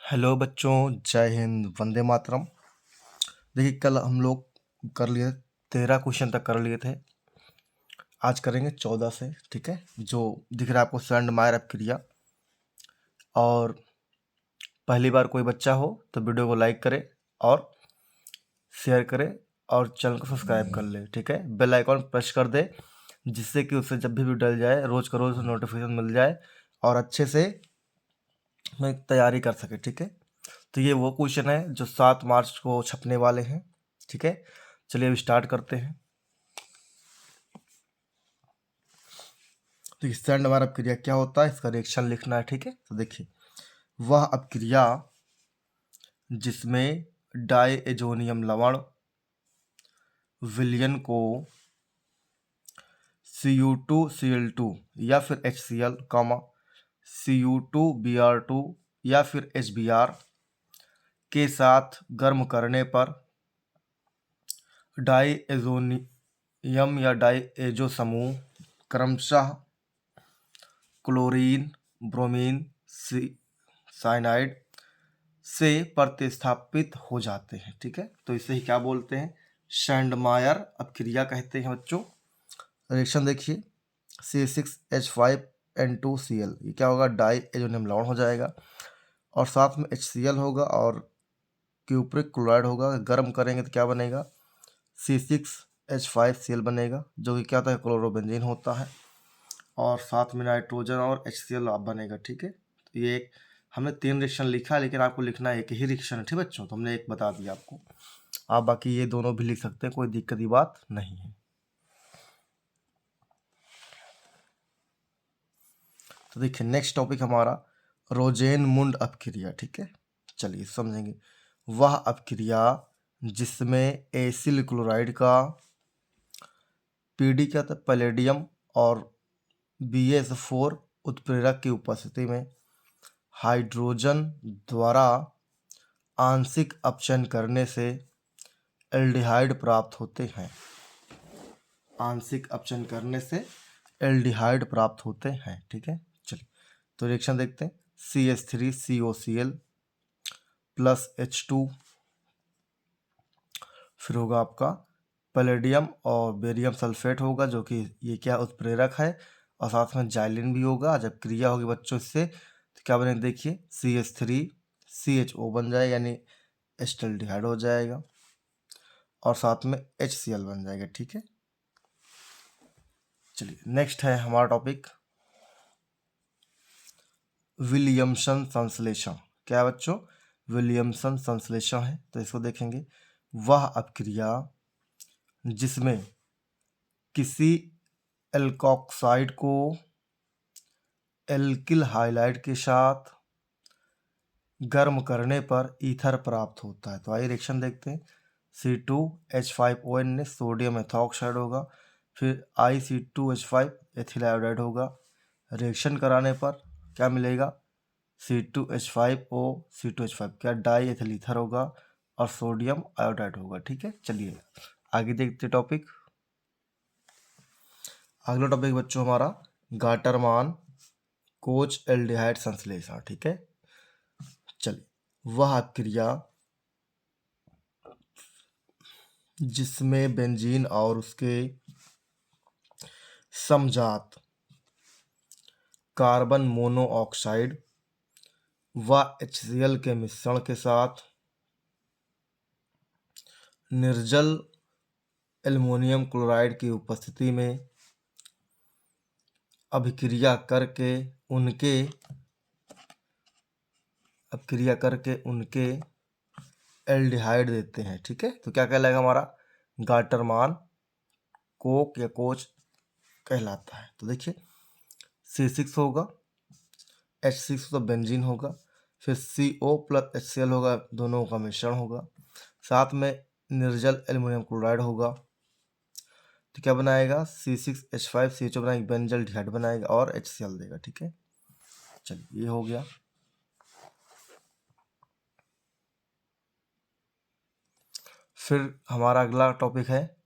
Hello बच्चों, जय हिंद, वंदे मातरम। देखिए, कल हम लोग कर लिए 13 क्वेश्चन तक कर लिए थे। आज करेंगे 14 से। ठीक है, जो दिख रहा है आपको सैंड मायर अपक्रिया। और पहली बार कोई बच्चा हो तो वीडियो को लाइक करे और शेयर करे और चैनल को सब्सक्राइब कर ले। ठीक है, बेल आइकॉन प्रेस कर दे, जिससे कि उससे जब भी वीडियो डल जाए रोज़ का रोज़ नोटिफिकेशन मिल जाए और अच्छे से मैं तैयारी कर सके। ठीक है, तो ये वो क्वेश्चन है जो 7 मार्च को छपने वाले हैं। ठीक है, चलिए अब स्टार्ट करते हैं। तो इस सैंड वार अपक्रिया क्या होता है, इसका रिएक्शन लिखना है। ठीक है, तो देखिए, वह अपक्रिया जिसमें डायएजोनियम लवण विलयन को Cu2Cl2 या फिर HCl, Cu2Br2 या फिर HBr के साथ गर्म करने पर डायएजोनियम या डायएजो समूह क्रमशः क्लोरीन, ब्रोमीन, साइनाइड से प्रतिस्थापित हो जाते हैं। ठीक है, तो इसे ही क्या बोलते हैं, सैंडमायर अपक्रिया कहते हैं बच्चों। रिएक्शन देखिए, C6H5N2Cl, ये क्या होगा, डाई एजोनियम लवण हो जाएगा और साथ में HCl होगा और क्यूप्रिक क्लोराइड होगा। गर्म करेंगे तो क्या बनेगा, C6H5Cl बनेगा, जो कि क्या होता है, क्लोरोबेंजीन होता है और साथ में नाइट्रोजन और HCl बनेगा। ठीक है, तो ये एक हमने 3 रिएक्शन लिखा है, लेकिन आपको लिखना एक ही रिएक्शन है। ठीक बच्चों, तो हमने एक बता दिया आपको, आप बाकी ये दोनों भी लिख सकते हैं, कोई दिक्कत की बात नहीं है। तो देखिए, नेक्स्ट टॉपिक हमारा रोजेनमुंड अपक्रिया। ठीक है, चलिए समझेंगे। वह अपक्रिया जिसमें एसिल क्लोराइड का पीडी क्या था, पैलेडियम और BS4 उत्प्रेरक की उपस्थिति में हाइड्रोजन द्वारा आंशिक अपचयन करने से एल्डिहाइड प्राप्त होते हैं। आंशिक अपचयन करने से एल्डिहाइड प्राप्त होते हैं। ठीक है, चलिए तो रिएक्शन देखते हैं। CH3COCl प्लस H2, फिर होगा आपका पैलेडियम और बेरियम सल्फेट होगा, जो कि ये क्या उत्प्रेरक है, और साथ में जाइलिन भी होगा। जब क्रिया होगी बच्चों इससे तो क्या बनेगा, देखिए CH3CHO बन जाएगा, यानी एस्टल्डिहाइड हो जाएगा और साथ में HCl बन जाएगा। ठीक है, चलिए नेक्स्ट है हमारा टॉपिक विलियमसन संश्लेषण। क्या है बच्चों, विलियमसन संश्लेषण है, तो इसको देखेंगे। वह अपक्रिया जिसमें किसी एल्कोक्साइड को एल्किल हाइलाइड के साथ गर्म करने पर ईथर प्राप्त होता है। तो आइए रिएक्शन देखते हैं। C2H5ON ने सोडियम एथॉक्साइड होगा, फिर IC2H5 एथिल आयोडाइड होगा। रिएक्शन कराने पर क्या मिलेगा, C2H5O C2H5 क्या डाई एथिल ईथर होगा और सोडियम आयोडाइड होगा। ठीक है, चलिए आगे देखते टॉपिक। अगला टॉपिक बच्चों हमारा गाटरमान कोच एल्डिहाइड संश्लेषण। ठीक है, चलिए, वह क्रिया जिसमें बेंजीन और उसके समजात कार्बन मोनोऑक्साइड व HCl के मिश्रण के साथ निर्जल एल्युमिनियम क्लोराइड की उपस्थिति में अभिक्रिया करके उनके एल्डिहाइड देते हैं। ठीक है, तो क्या कहलाएगा हमारा, गाटरमान कोक या कोच कहलाता है। तो देखिए, C6 होगा, H6 तो बेंजीन होगा, फिर CO प्लस HCl होगा, दोनों का मिश्रण होगा, साथ में निर्जल एल्युमिनियम क्लोराइड होगा। तो क्या बनाएगा, C6H5CHO बनाएगा, बेंजल डिहाइड बनाएगा और HCl देगा। ठीक है, चलिए ये हो गया। फिर हमारा अगला टॉपिक है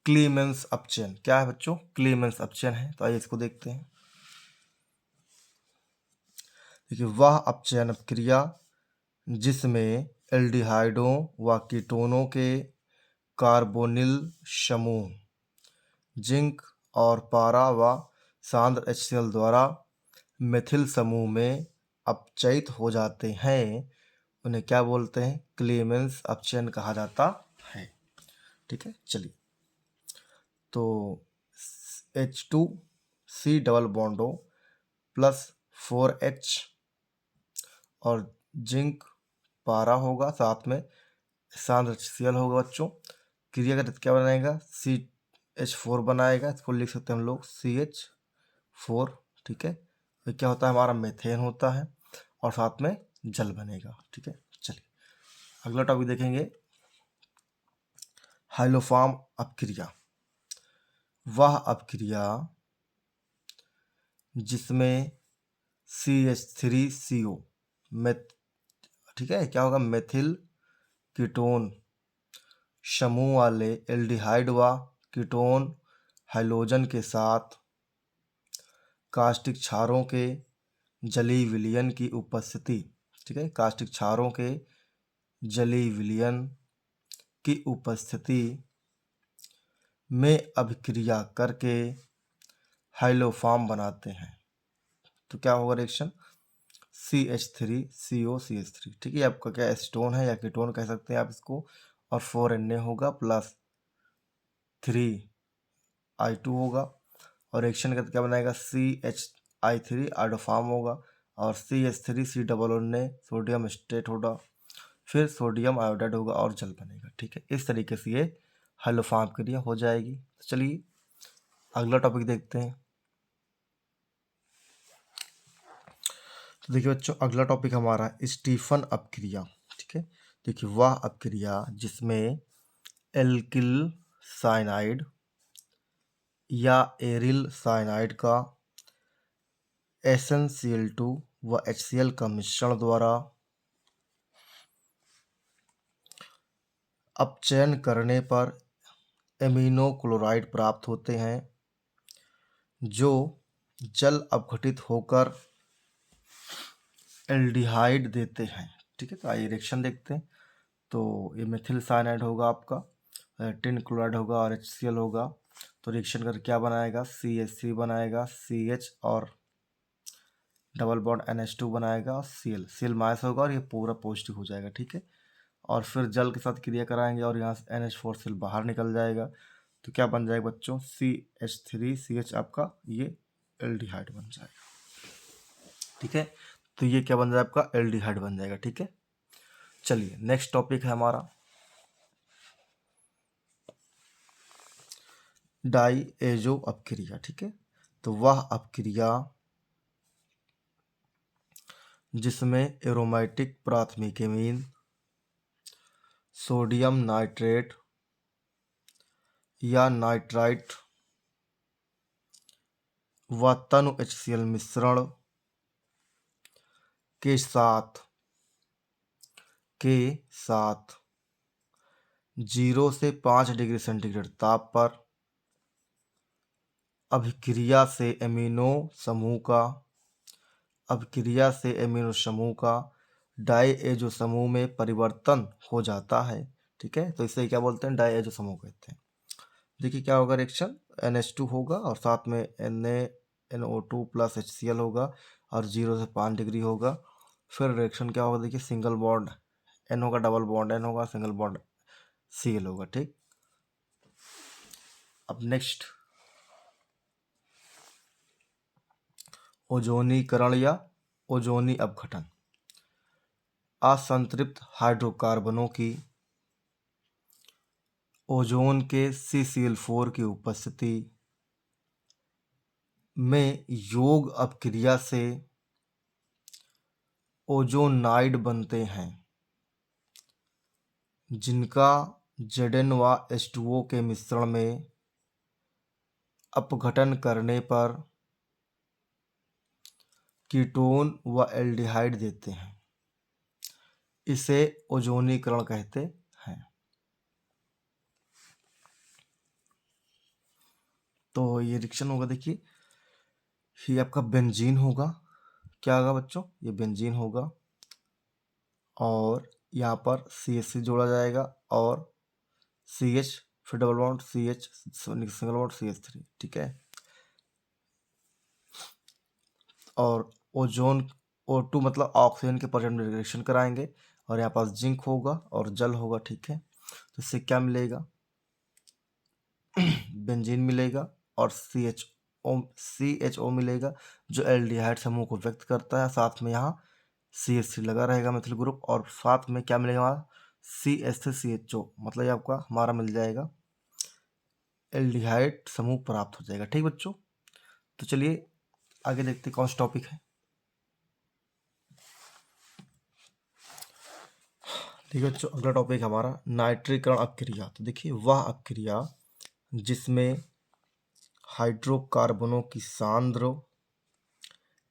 क्लीमेंस अपचयन। क्या है बच्चों, क्लीमेंस अपचयन है, तो आइए इसको देखते हैं। देखिए, वह अपचयन क्रिया जिसमें एल्डिहाइडों व कीटोनों के कार्बोनिल समूह जिंक और पारा व सांद्र HCl द्वारा मिथिल समूह में अपचयित हो जाते हैं, उन्हें क्या बोलते हैं? क्लेमेंस अपचयन कहा जाता है। ठीक है, चलिए। तो H2C double bond O plus 4H और जिंक पारा होगा, साथ में सांद्र HCl होगा बच्चों। क्रिया का क्या बनाएगा? CH4 बनाएगा, इसको लिख सकते हैं हम लोग CH4। ठीक है, तो क्या होता है? हमारा मेथेन होता है और साथ में जल बनेगा। ठीक है, चलिए अगला टॉपिक देखेंगे, हाइलोफॉर्म अपक्रिया। वह अपक्रिया जिसमें CH3CO ठीक है, क्या होगा? मेथिल कीटोन समूह वाले एल्डिहाइड व कीटोन हाइलोजन के साथ कास्टिक क्षारों के जलीय विलयन की उपस्थिति, ठीक है, कास्टिक क्षारों के जलीय विलयन की उपस्थिति में अभिक्रिया करके हाइलोफॉर्म बनाते हैं। तो क्या होगा रिएक्शन? CH3CO CH3। ठीक है, आपका क्या एसीटोन है या कीटोन कह सकते हैं आप इसको, और 4Na होगा प्लस 3I2 होगा, और रिएक्शन का क्या बनाएगा? CHI3 आइडोफॉर्म होगा, और CH3C डबल ने सोडियम स्टेट होगा, फिर सोडियम आयोडाइड होगा और जल बनेगा। ठीक है, इस तरीके से ये हाइलोफॉर्म क्रिया हो जाएगी। तो चलिए अगला टॉपिक देखते हैं। तो देखिए बच्चों, अगला टॉपिक हमारा स्टीफन अपक्रिया। ठीक है, देखिए वह अपक्रिया जिसमें एल्किल साइनाइड या एरिल साइनाइड का SnCl2 व HCl का मिश्रण द्वारा अपचयन करने पर एमिनो क्लोराइड प्राप्त होते हैं, जो जल अपघटित होकर एल्डिहाइड देते हैं। ठीक है, तो आइए रिएक्शन देखते हैं। तो ये मेथिल साइनाइड होगा आपका, टिन क्लोराइड होगा और HCl होगा। तो रिएक्शन कर क्या बनाएगा? CH3 बनाएगा, CH और डबल बॉन्ड NH2 बनाएगा, Cl माइनस होगा और ये पूरा पॉजिटिव हो जाएगा। ठीक है, और फिर जल के साथ क्रिया कराएंगे और यहाँ से NH4 Cl बाहर निकल जाएगा। तो क्या बन जाएगा बच्चों? CH3CH आपका ये एल्डिहाइड बन जाएगा। ठीक है, तो ये क्या बन जाएगा? आपका एल्डिहाइड बन जाएगा। ठीक है, चलिए नेक्स्ट टॉपिक है हमारा डाईएजो अपक्रिया। ठीक है, तो वह अपक्रिया जिसमें एरोमेटिक प्राथमिक एमीन सोडियम नाइट्रेट या नाइट्राइट व तनु HCl मिश्रण के साथ 0 से 5 डिग्री सेंटीग्रेड ताप पर अभिक्रिया से एमिनो समूह का डाईएजो समूह में परिवर्तन हो जाता है। ठीक है, तो इसे क्या बोलते हैं? डाईएजो समूह कहते हैं। देखिए क्या होगा रिएक्शन? NH2 होगा और साथ में NaNO2 प्लस HCl होगा और 0 से 5 डिग्री होगा। फिर रिएक्शन क्या होगा? देखिए सिंगल बॉन्ड N होगा, डबल बॉन्ड N होगा, सिंगल बॉन्ड Cl होगा। ठीक, अब नेक्स्ट ओजोनीकरण या ओजोनी अपघटन। असंतृप्त हाइड्रोकार्बनों की ओजोन के CCl4 की उपस्थिति में योग अपक्रिया से ओजोनाइड बनते हैं, जिनका Zn व H2O के मिश्रण में अपघटन करने पर कीटोन व एल्डिहाइड देते हैं। इसे ओजोनीकरण कहते हैं। तो ये रिएक्शन होगा, देखिए ये आपका बेंजीन होगा। क्या होगा बच्चों? ये बेंजीन होगा और यहाँ पर CH3 जोड़ा जाएगा और CH, फिर double bond CH, single bond CH3, ठीक है। और ओजोन O2 मतलब ऑक्सीजन के परसेंट में रिएक्शन कराएंगे और यहाँ पास जिंक होगा और जल होगा, ठीक है। तो इससे क्या मिलेगा, बेंजीन मिलेगा और CHO मिलेगा जो एल्डिहाइड समूह को व्यक्त करता है। साथ में यहाँ CH3 लगा रहेगा मिथिल ग्रुप, और साथ में क्या मिलेगा हमारा CH3CHO, मतलब ये आपका हमारा मिल जाएगा एल्डिहाइड समूह प्राप्त हो जाएगा, ठीक बच्चों। तो चलिए आगे देखते कौन सा टॉपिक है। ठीक है बच्चों, अगला टॉपिक हमारा नाइट्रीकरण अपक्रिया। तो देखिए वह अपक्रिया जिसमें हाइड्रोकार्बनों की सांद्र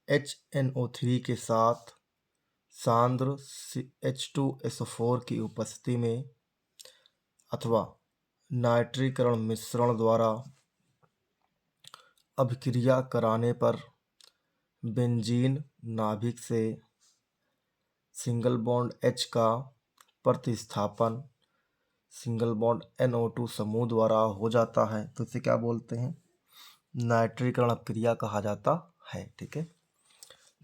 HNO3 के साथ सांद्र H2SO4 की उपस्थिति में अथवा नाइट्रीकरण मिश्रण द्वारा अभिक्रिया कराने पर बेंजीन नाभिक से सिंगल बॉन्ड H का प्रतिस्थापन सिंगल बॉन्ड NO2 समूह द्वारा हो जाता है, तो इसे क्या बोलते हैं, नाइट्रीकरण अपक्रिया कहा जाता है, ठीक है।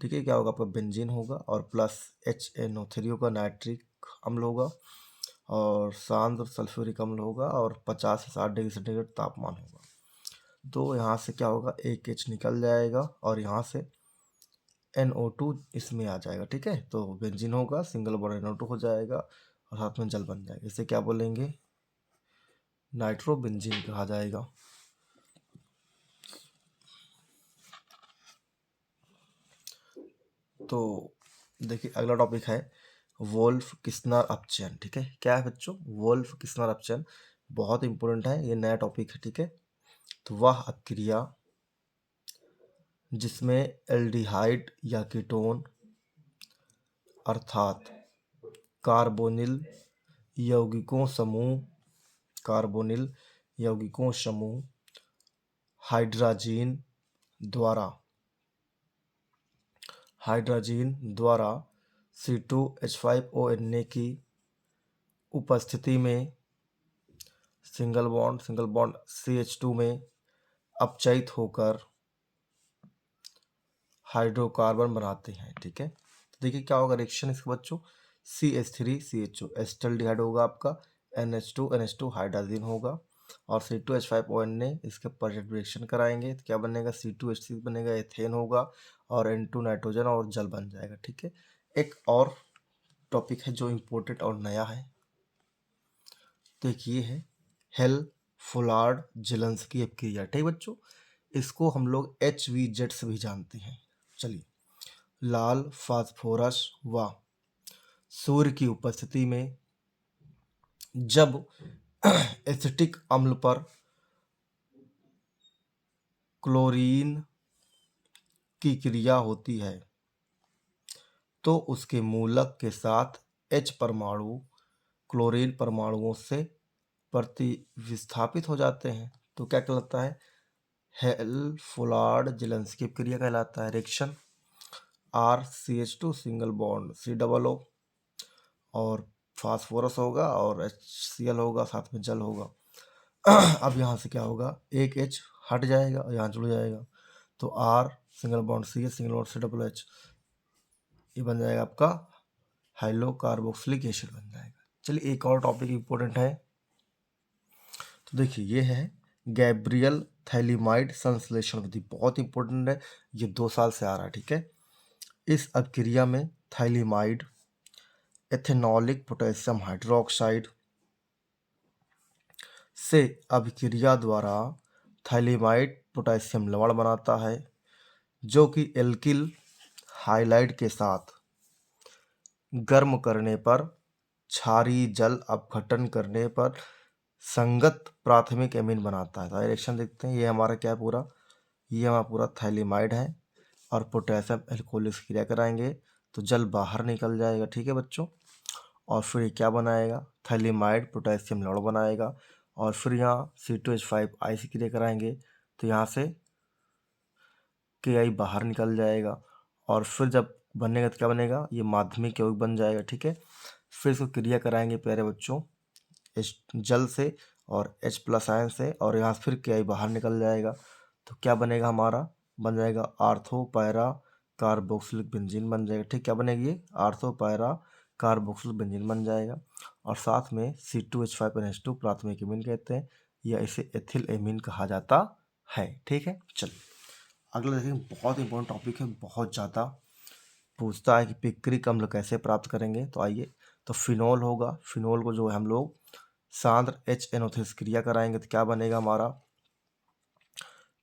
ठीक है, क्या होगा आपका बेंजीन होगा और प्लस HNO3 होगा, नाइट्रिक अम्ल होगा और सांद्र सल्फ्यूरिक अम्ल होगा और 50 से 60 डिग्री सेंटीग्रेड तापमान होगा। तो यहाँ से क्या होगा, एक H निकल जाएगा और यहाँ से NO2 इसमें आ जाएगा, ठीक है। तो बेंजीन होगा, सिंगल बॉन्ड NO2 हो जाएगा और साथ में जल बन जाएगा। इसे क्या बोलेंगे, नाइट्रो बेंजीन कहा जाएगा। तो देखिए अगला टॉपिक है वोल्फ किस्नर अपचयन, ठीक है। क्या है बच्चों, वोल्फ किस्नर अपचयन बहुत इंपॉर्टेंट है, ये नया टॉपिक है, ठीक है। तो वह अपक्रिया जिसमें एल्डिहाइड या कीटोन अर्थात कार्बोनिल यौगिकों समूह हाइड्राजीन द्वारा C2H5ONA की उपस्थिति में सिंगल बॉन्ड CH2 में अपचयित होकर हाइड्रोकार्बन बनाते हैं, ठीक है। तो देखिए क्या होगा रिएक्शन इसके बच्चों, CH3CHO एसिटाल्डिहाइड होगा आपका, NH2NH2 हाइड्राजीन होगा और C2H5ONA इसके परसेंट रिएक्शन कराएंगे तो क्या बनेगा, C2H6 बनेगा, एथेन होगा और N2 नाइट्रोजन और जल बन जाएगा, ठीक है। एक और टॉपिक है जो इम्पोर्टेंट और नया है, तो एक ये है हेल फुलार्ड जेलेंस्की अपक्रिया, ठीक बच्चों। इसको हम लोग HVZ से भी जानते हैं। चलिए, लाल फास्फोरस व सूर्य की उपस्थिति में जब एसिटिक अम्ल पर क्लोरीन की क्रिया होती है तो उसके मूलक के साथ H परमाणु क्लोरीन परमाणुओं से प्रतिविस्थापित हो जाते हैं, तो क्या कहलाता है, हेल फुलार्ड जेलेंस्की क्रिया कहलाता है। Reaction RCH2 single bond COO और फास्फोरस होगा और HCl होगा, साथ में जल होगा। अब यहाँ से क्या होगा, एक H हट जाएगा और यहाँ जुड़ जाएगा, तो R single bond CH single bond COOH, ये बन जाएगा आपका हाइलो कार्बोक्सिलिक एसिड बन जाएगा। चलिए एक और टॉपिक इंपॉर्टेंट है, तो देखिए ये है गैब्रियल थैलीमाइड संश्लेषण विधि, बहुत इंपॉर्टेंट है, ये 2 साल से आ रहा है, ठीक है। इस अपक्रिया में थैलीमाइड एथेनॉलिक पोटेशियम हाइड्रोक्साइड से अभिक्रिया द्वारा थैलीमाइड पोटेशियम लवण बनाता है जो कि एल्किल हाइलाइड के साथ गर्म करने पर क्षारीय जल अपघटन करने पर संगत प्राथमिक एमीन बनाता है। तो रिएक्शन देखते हैं, ये हमारा क्या है, ये हमारा पूरा थैलीमाइड है और पोटेशियम एल्कोहलिक क्रिया कराएंगे तो जल बाहर निकल जाएगा, ठीक है बच्चों। और फिर ये क्या बनाएगा, थैलीमाइड पोटेशियम लवण बनाएगा और फिर यहाँ C2H5 से क्रिया कराएंगे तो यहाँ से KI बाहर निकल जाएगा और फिर जब बनेगा तो क्या बनेगा, ये माध्यमिक यौगिक बन जाएगा। ठीक है, फिर इसको क्रिया कराएंगे प्यारे बच्चों जल से और H+ आयन से, और यहाँ फिर क्या बाहर निकल जाएगा। तो क्या बनेगा हमारा, बन जाएगा आर्थो पैरा कार्बोक्सिलिक बेंजीन बन जाएगा। ठीक, क्या बनेगी ये, आर्थो पैरा कार्बोक्सिलिक बेंजीन बन जाएगा। और साथ में C2H5NH2 प्राथमिक एमीन कहते हैं, या इसे एथिल एमीन कहा जाता है। ठीक है, चलिए अगला देखेंगे। बहुत इंपॉर्टेंट टॉपिक है, बहुत ज़्यादा पूछता है कि पिक्रिक अम्ल कैसे प्राप्त करेंगे। तो आइए, तो फिनोल होगा, फिनोल को जो है हम लोग सांद्र HNO3 से क्रिया कराएंगे तो क्या बनेगा हमारा,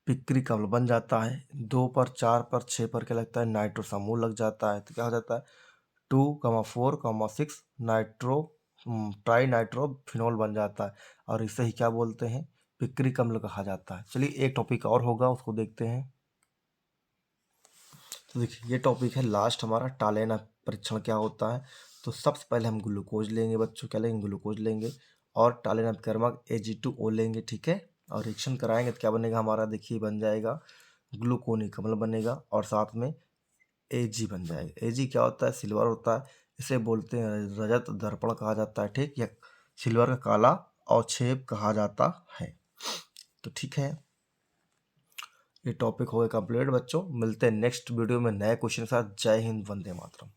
पिक्रिक अम्ल बन जाता है। 2 पर 4 पर 6 पर क्या लगता है, नाइट्रो समूह लग जाता है। तो क्या हो जाता है 2,4,6 नाइट्रो ट्राई नाइट्रो फिनोल बन जाता है, और इसे ही क्या बोलते हैं, पिक्रिक अम्ल कहा जाता है। चलिए एक टॉपिक और होगा, उसको देखते हैं। तो देखिए ये टॉपिक है लास्ट हमारा, टालेना परीक्षण क्या होता है। तो सबसे पहले हम ग्लूकोज लेंगे बच्चों, क्या लेंगे, ग्लूकोज लेंगे, और टालेना कर्मक Ag2O लेंगे। ठीक है, और रिएक्शन कराएंगे तो क्या बनेगा हमारा, देखिए बन जाएगा ग्लूकोनिक अम्ल बनेगा, और साथ में Ag बन जाएगा। Ag क्या होता है, सिल्वर होता है, इसे बोलते हैं रजत दर्पण कहा जाता है। ठीक, या सिल्वर का काला अवक्षेप कहा जाता है। तो ठीक है, ये टॉपिक हो गया कंप्लीट बच्चों। मिलते हैं नेक्स्ट वीडियो में नए क्वेश्चन के साथ। जय हिंद, वंदे मातरम।